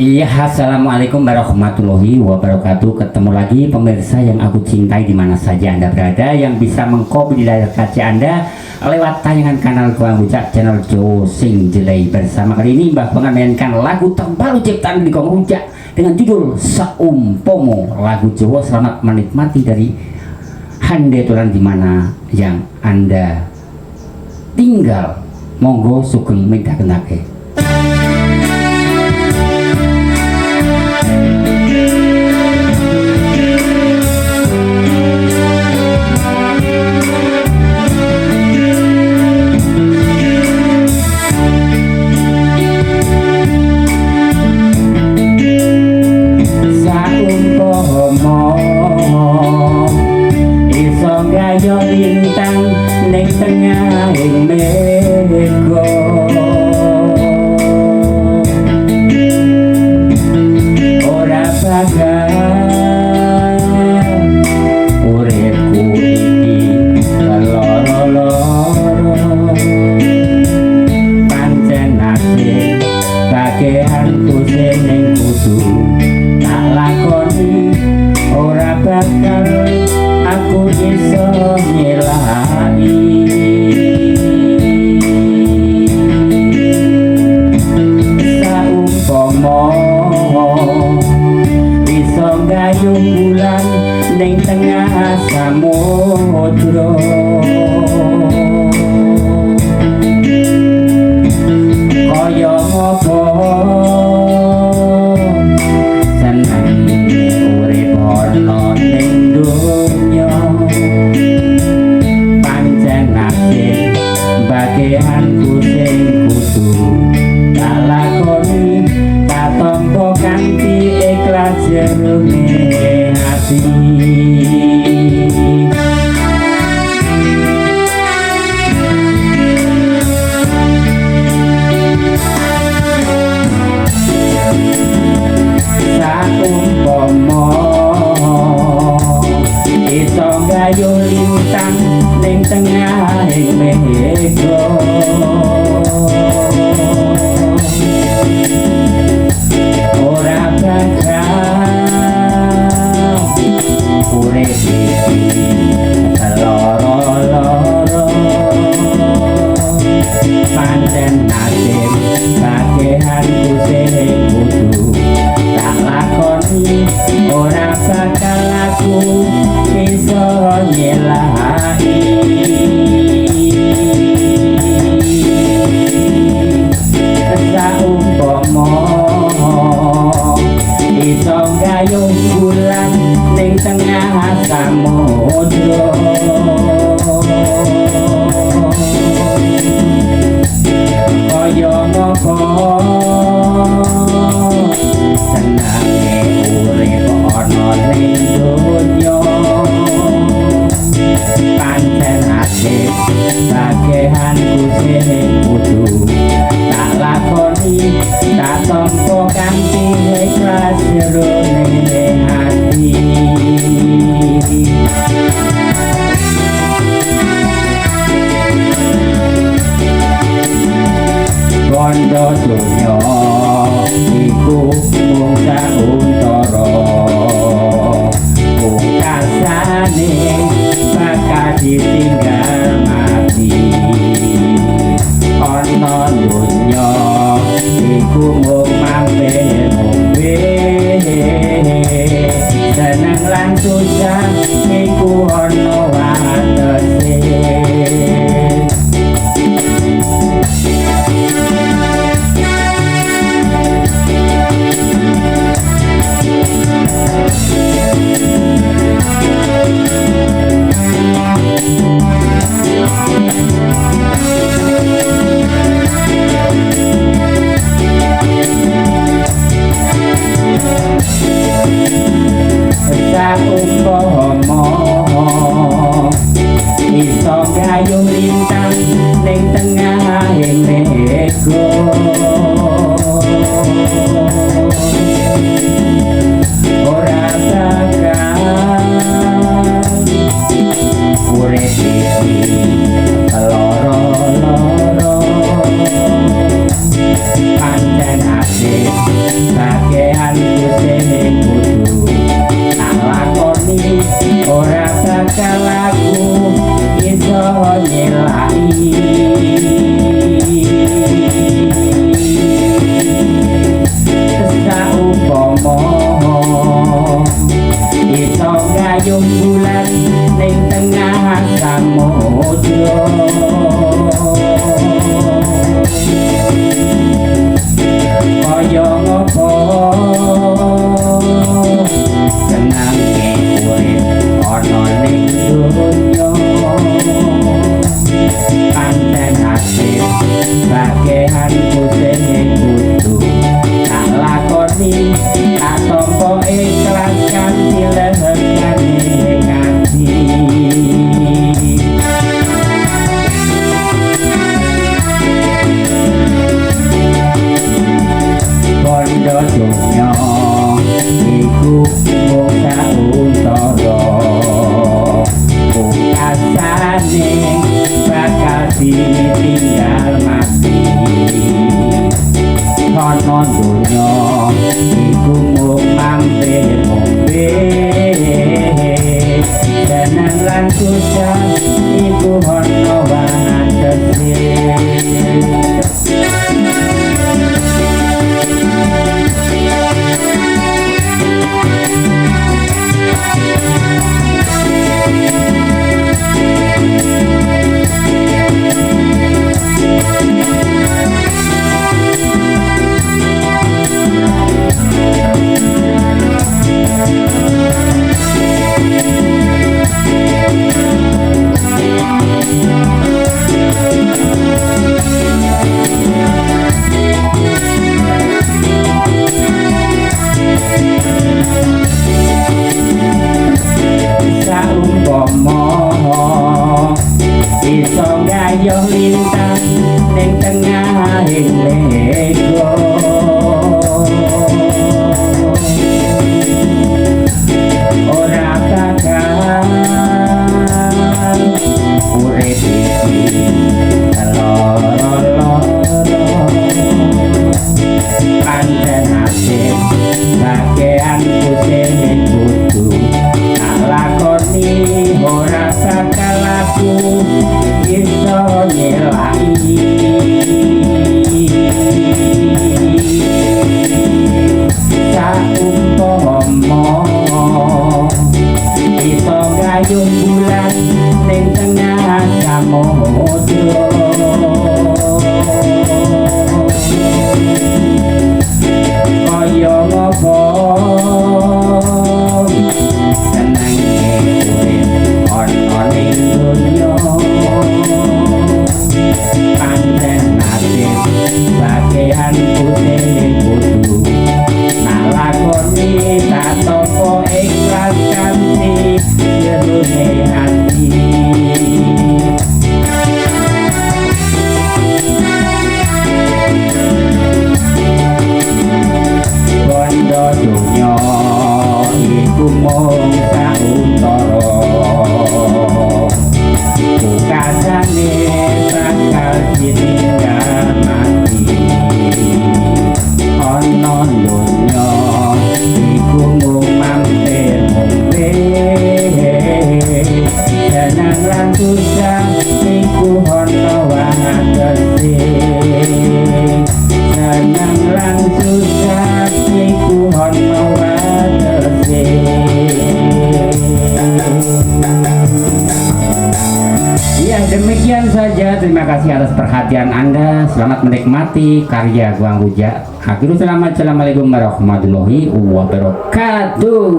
Iya, assalamualaikum warahmatullahi wabarakatuh. Ketemu lagi pemirsa yang aku cintai di mana saja Anda berada, yang bisa mengkopi di layar kaca Anda lewat tayangan kanal Gua Rujak channel Jowo Sing Jelai. Bersama kali ini Mbah Bang memainkan lagu terbaru ciptaan di Gua Rujak dengan judul Saumpomo, lagu Jawa. Selamat menikmati dari Hande Turan di mana yang Anda tinggal. Monggo sugeng midhakenake. Yo lintang ning tengahing mega Saumpama iso gayung bulan ning tengah samudra kaya ngopo senange urip ana ning donya pancen asih bagean sing kudu tak lakoni tak tampa ikhlas kanthi lehane ngati bondo donya iku mung sauntara pungkasane bakal ditinggal mati ana donya iku mung mampir ngombe seneng lan susah iku ana watese iso gayuh lintang ning tengahing lego ora bakal urip iki loro-loro pancen asih bagean sing kudu tak lakoni ora bakal aku iso nyelai saumpama iso gayung bulan ning tengah samudra kaya ngopo senenge urip ana ning donya pancen nasib bagean sing kudu nalakoni tak tampa ikhlas kanthi jerone hati bondo donya iku mung sauntara pungkasane bakal ditinggal mati ana donya iku mung mampir ngombe seneng lan susah iku ana watese seneng lan susah iku ana watese. Ya demikian saja, terima kasih atas perhatian Anda. Selamat menikmati karya Guang Huja. Akhirul selamat, assalamualaikum. Assalamualaikum warahmatullahi wabarakatuh.